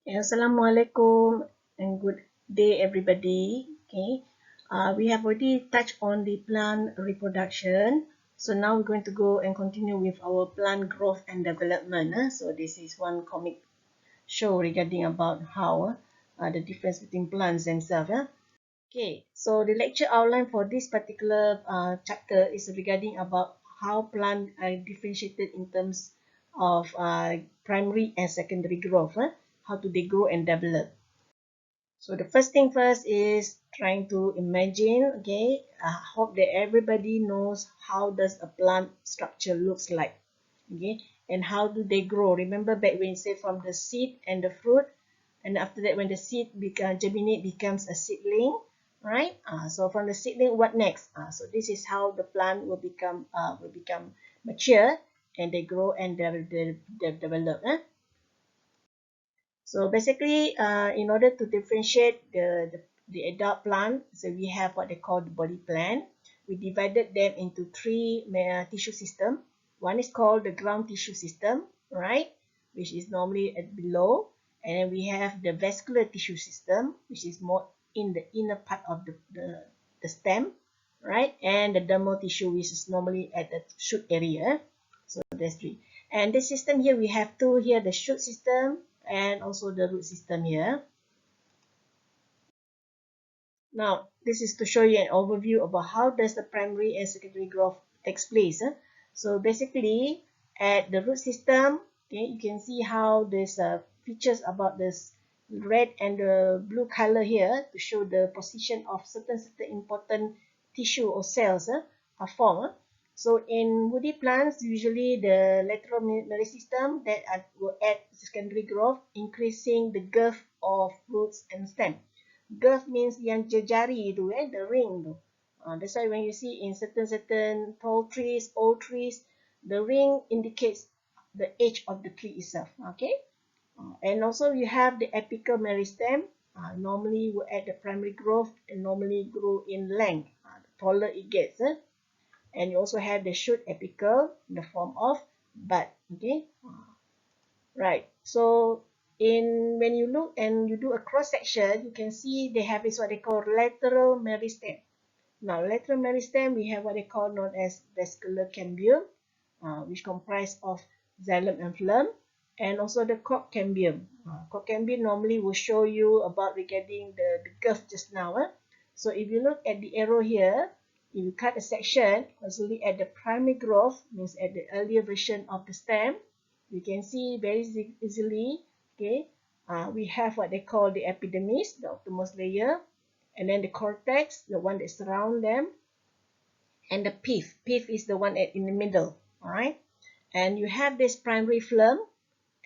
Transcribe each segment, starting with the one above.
Assalamualaikum and good day everybody. Okay, we have already touched on the plant reproduction. So now we're going to go and continue with our plant growth and development. So this is one comic show regarding about how the difference between plants themselves. Okay, so the lecture outline for this particular chapter is regarding about how plants are differentiated in terms of primary and secondary growth. How do they grow and develop? So the first thing first is trying to imagine. Okay, I hope that everybody knows how does a plant structure looks like. Okay, and how do they grow? Remember back when you say from the seed and the fruit, and after that when the seed germinate becomes a seedling, right? So from the seedling, what next? So this is how the plant will become mature, and they grow and they develop. So basically, in order to differentiate the adult plant, so we have what they call the body plan. We divided them into three tissue system. One is called the ground tissue system, right? Which is normally at below. And then we have the vascular tissue system, which is more in the inner part of the stem, right? And the dermal tissue, which is normally at the shoot area. So there's three. And this system here, we have two here, the shoot system and also the root system here. Now, this is to show you an overview about how does the primary and secondary growth takes place. So basically, at the root system, okay, you can see how there's features about this red and the blue color here to show the position of certain important tissue or cells are formed. So in woody plants, usually the lateral meristem that will add secondary growth, increasing the girth of roots and stem. Girth means yang jejari tu, the ring tu. That's why when you see in certain tall trees, old trees, the ring indicates the age of the tree itself. Okay. And also you have the apical meristem. Normally will add the primary growth and normally grow in length. The taller it gets. And you also have the shoot apical in the form of bud. Okay. Right. So when you look and you do a cross section, you can see they have is what they call lateral meristem. Now, lateral meristem, we have what they call known as vascular cambium, which comprise of xylem and phloem, and also the cork cambium. Cork cambium normally will show you about regarding the girth just now. So if you look at the arrow here, if you cut a section, mostly at the primary growth, means at the earlier version of the stem, you can see very easily, okay, we have what they call the epidermis, the outermost layer, and then the cortex, the one that surround them, and the pith. Pith is the one in the middle, all right? And you have this primary phloem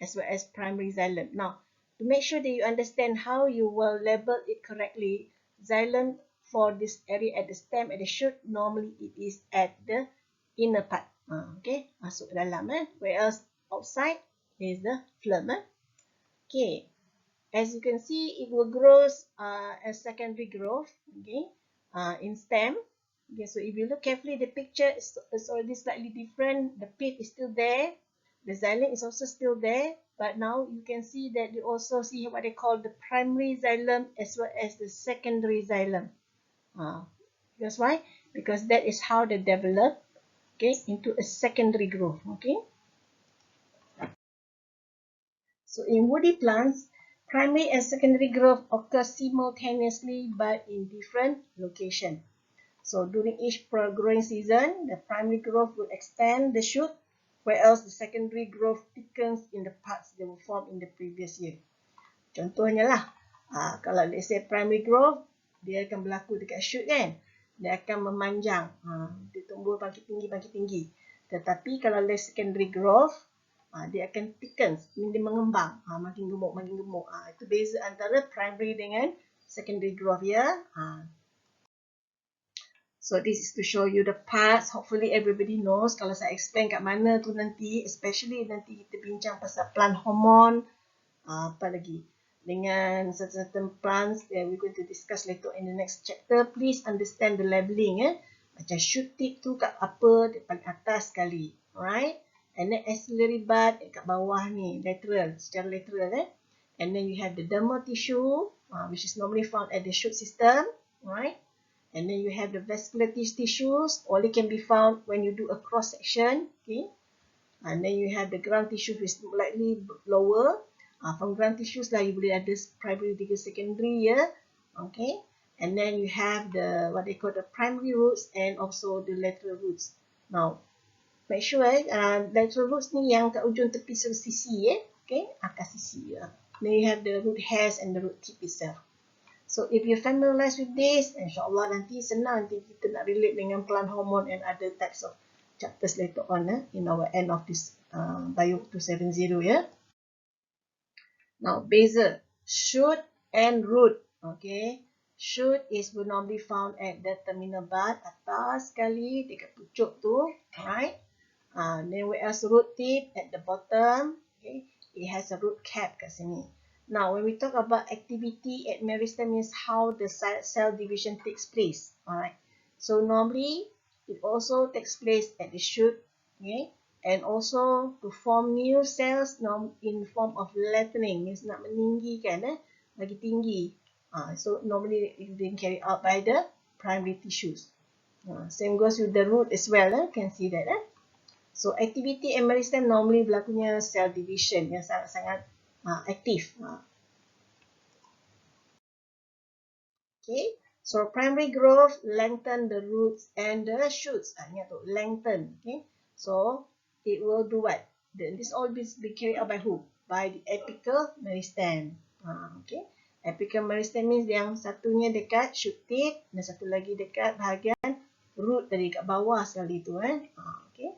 as well as primary xylem. Now, to make sure that you understand how you will label it correctly, xylem for this area at the stem, at the shoot, normally it is at the inner part. Okay, masuk ke dalam. Whereas outside is the phloem. Okay, as you can see, it will grow as secondary growth. Okay, in stem. Okay, so if you look carefully, the picture is already slightly different. The pith is still there. The xylem is also still there. But now you can see that you also see what they call the primary xylem as well as the secondary xylem. Because why? Because that is how they develop, okay, into a secondary growth. Okay. So in woody plants, primary and secondary growth occur simultaneously but in different locations. So during each growing season, the primary growth will expand the shoot, whereas the secondary growth thickens in the parts that were formed in the previous year. Contohnya lah, kalau let's say primary growth, dia akan berlaku dekat shoot kan, dia akan memanjang, dia tumbuh makin tinggi. Tetapi kalau let's secondary growth, dia akan thicken, dia mengembang, makin gemuk. Itu beza antara primary dengan secondary growth ya. So this is to show you the parts. Hopefully everybody knows. Kalau saya explain kat mana tu nanti, especially nanti kita bincang pasal plant hormone, apa lagi, dengan certain plants that we're going to discuss later in the next chapter. Please understand the labeling. Macam shoot tip tu kat apa, di paling atas sekali. Alright? And then axillary bud kat bawah ni, lateral, secara lateral. And then you have the dermal tissue, which is normally found at the shoot system, right? And then you have the vascular tissues, only can be found when you do a cross section, okay? And then you have the ground tissue, which is slightly lower. From ground tissues lah, you boleh ada primary dengan secondary, ya, okay? And then you have the what they call the primary roots and also the lateral roots. Now, make sure lateral roots ni yang kat ujung tepi sisi, okay, akar sisi, ya. Then you have the root hairs and the root tip itself. So if you familiarize with this, insyaAllah nanti senang nanti kita nak relate dengan plant hormone and other types of chapters later on in our end of this Bio 270, ya. Now, basal, shoot and root, okay. Shoot is normally found at the terminal bud, atas sekali dekat pucuk tu, alright. Then we else root tip at the bottom, okay. It has a root cap kat sini. Now, when we talk about activity at meristem means how the cell division takes place, alright. So normally it also takes place at the shoot, okay, and also to form new cells in form of lengthening, means nak meninggikan, lagi tinggi. So normally it being carried out by the primary tissues. Same goes with the root as well, can see that. So activity at meristem normally berlakunya cell division yang sangat-sangat aktif. Okay, so primary growth lengthen the roots and the shoots. Ingat tu, lengthen. Okay, so it will do what? This all be carried out by who? By the apical meristem. Okay, apical meristem means yang satunya dekat shoot tip dan satu lagi dekat bahagian root tadi kat bawah sekali tu. Okay.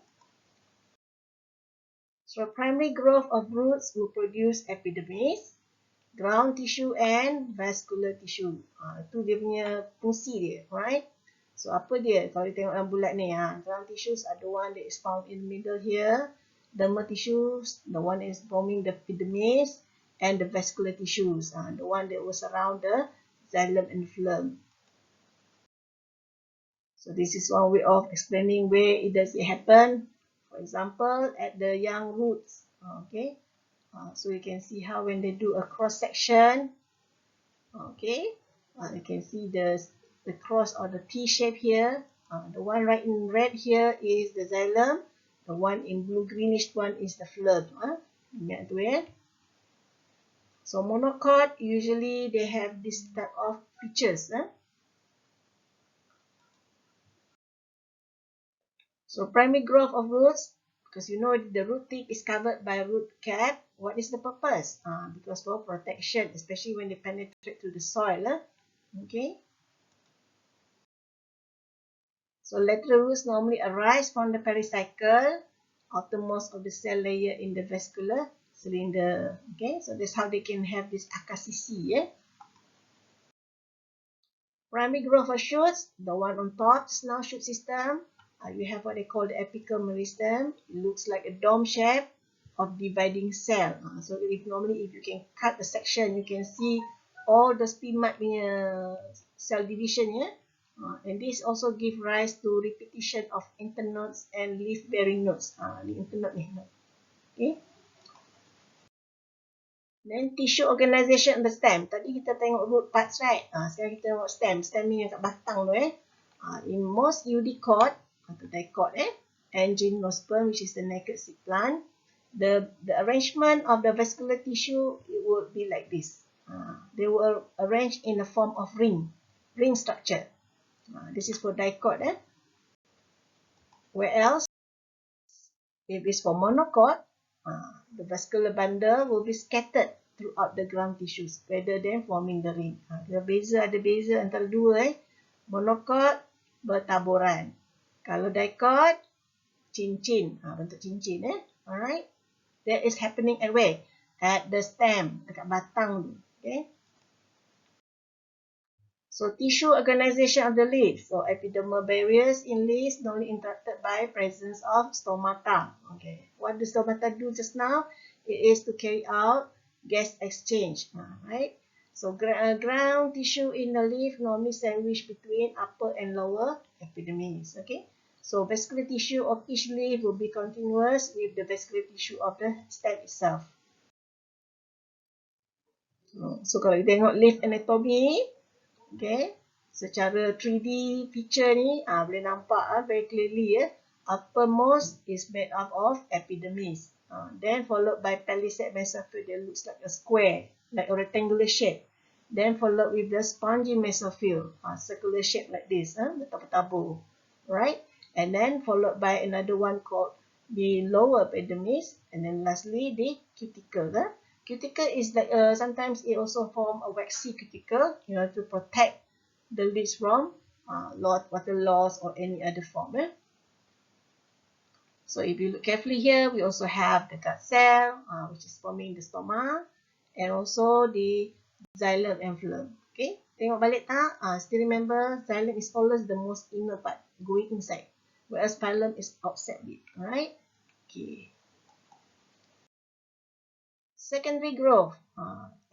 So primary growth of roots will produce epidermis, ground tissue and vascular tissue. Itu dia punya fungsi dia, right? So apa dia? Kalau kita tengok dalam bulat ni, ground tissues are the one that is found in the middle here. Dermal tissues, the one is forming the epidermis, and the vascular tissues, the one that was around the xylem and phloem. So this is one way of explaining where it does it happen. For example, at the young roots, okay. So you can see how when they do a cross section, okay, you can see the cross or the T shape here. The one right in red here is the xylem. The one in blue greenish one is the phloem. Ingat tu, ya. So monocot usually they have this type of features. So primary growth of roots, because you know the root tip is covered by root cap. What is the purpose? Because for protection, especially when they penetrate through the soil. Okay. So lateral roots normally arise from the pericycle, outermost of the cell layer in the vascular cylinder. Okay, so that's how they can have this akar sisi. Primary growth of shoots, the one on top, now shoot system. You have what they call the apical meristem. It looks like a dome shape of dividing cell. So if you can cut the section, you can see all the stigmat punya cell division, and this also give rise to repetition of internodes and leaf-bearing nodes. Ni internode ni. Okay. Then tissue organization of the stem. Tadi kita tengok root parts, right? Sekarang kita tengok stem. Stem ni yang kat batang tu, in most eudicots atau dicot, and gymnosperm, which is the naked seed plant, the arrangement of the vascular tissue, it would be like this. They were arranged in the form of ring structure. This is for dicot. Where else? If it's for monocot, the vascular bundle will be scattered throughout the ground tissues rather than forming the ring. Ada beza antara dua. Monocot bertaburan. Kalau dicot, cincin, bentuk cincin. Alright, that is happening at where? At the stem, dekat batang tu. Okay. So tissue organization of the leaf. So epidermal barriers in leaves normally interrupted by presence of stomata. Okay. What does stomata do just now? It is to carry out gas exchange. Right. So ground tissue in the leaf normally sandwiched between upper and lower epidermis. Okay. So vascular tissue of each leaf will be continuous with the vascular tissue of the stem itself. So kalau kita tengok leaf anatomy, okay, secara 3D picture ni boleh nampak very clearly uppermost is made up of epidermis, then followed by palisade mesophyll that looks like a square, like a rectangular shape, then followed with the spongy mesophyll, circular shape like this, bertabur-tabur, right, and then followed by another one called the lower epidermis, and then lastly the cuticle. Cuticle is like sometimes it also form a waxy cuticle in order to protect the leaves from water loss or any other form. So if you look carefully here, we also have the gut cell, which is forming the stoma, and also the xylem and phloem. Okay, tengok balik tak? Still remember, xylem is always the most inner part, going inside, whereas phloem is outside it. Alright? Okay. Secondary growth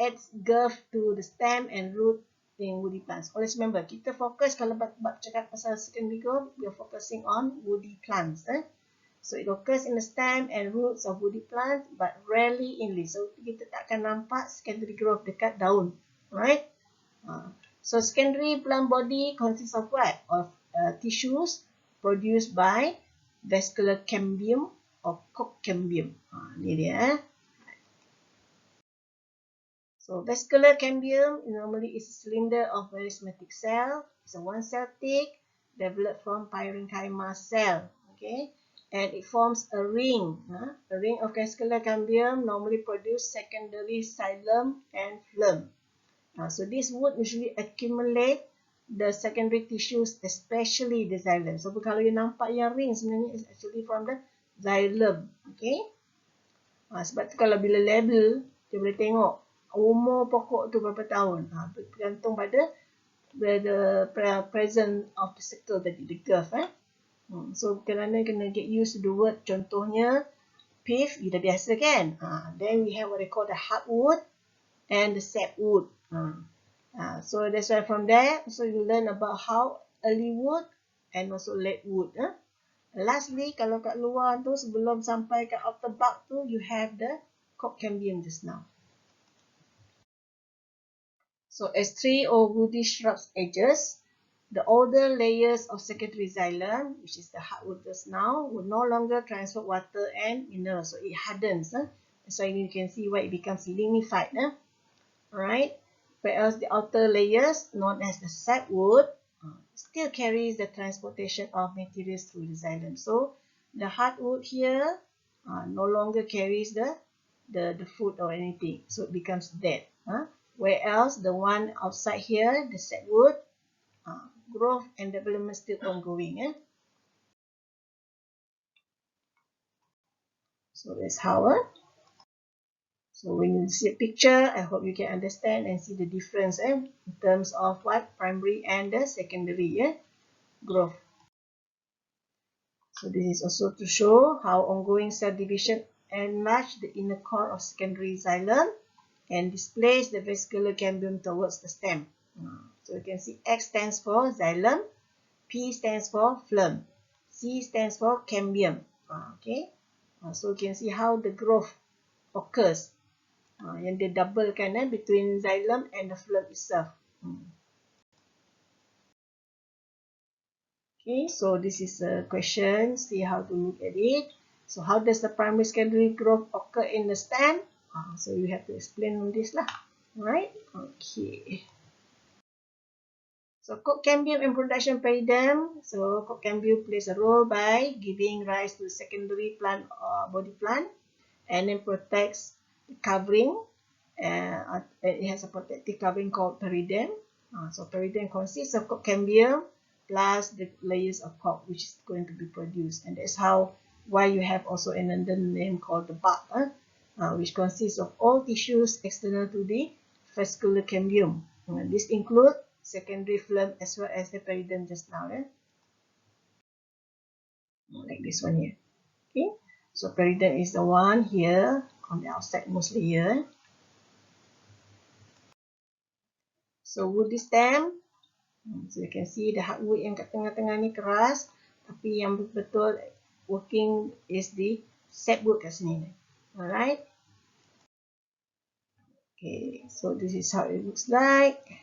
adds girth to the stem and root in woody plants. Always remember, kita fokus kalau cakap pasal secondary growth, we are focusing on woody plants. So it occurs in the stem and roots of woody plants, but rarely in leaves. So kita takkan nampak secondary growth dekat daun, right? So secondary plant body consists of what? Of tissues produced by vascular cambium or cork cambium. Ni dia. So vascular cambium normally is a cylinder of meristematic cell. It's a one-cell thick, developed from parenchyma cell. Okay, and it forms a ring. A ring of vascular cambium normally produce secondary xylem and phloem. So this would usually accumulate the secondary tissues, especially the xylem. So kalau you nampak yang ring sebenarnya is actually from the xylem. Okay. Sebab tu kalau bila label, kita boleh tengok umur pokok tu berapa tahun. Bergantung pada the present of the circle tadi, the girth. So kerana kena get used to the word, contohnya pith, dah biasa kan. Then we have what they call the hardwood and the sapwood. So that's why from there, so you learn about how early wood and also late wood. Lastly, kalau kat luar tu sebelum sampai kat outer bark tu, you have the cork cambium just now. So as tree or woody shrubs ages, the older layers of secondary xylem, which is the hardwood just now, will no longer transfer water and minerals. So it hardens. So you can see why it becomes lignified. Alright. Whereas the outer layers, known as the sapwood, still carries the transportation of materials through the xylem. So the hardwood here no longer carries the food or anything. So it becomes dead. Whereas the one outside here, the sapwood, growth and development still ongoing. So that's how. So when you see a picture, I hope you can understand and see the difference in terms of what primary and the secondary growth. So this is also to show how ongoing cell division enlarge the inner core of secondary xylem and displace the vascular cambium towards the stem. So you can see X stands for xylem, P stands for phloem, C stands for cambium. Okay, so you can see how the growth occurs. Yang dia double kan between xylem and the phloem itself. Okay, so this is a question. See how to look at it. So how does the primary secondary growth occur in the stem? So you have to explain on this lah. Alright? Okay. So cork cambium and production peridot. So cork cambium plays a role by giving rise to the secondary plant body plant, and then protects the covering. It has a protective covering called peridot. So peridot consists of cork cambium plus the layers of cork which is going to be produced, and that's why you have also another name called the bark, which consists of all tissues external to the vascular cambium. This includes secondary phloem as well as the peridot just now, like this one here. Okay, so peridot is the one here on the outsidemost layer. So woody stem. So you can see the hardwood yang kat tengah-tengah ni keras, tapi yang betul working is the sapwood kat sini. Alright. Okay, so this is how it looks like.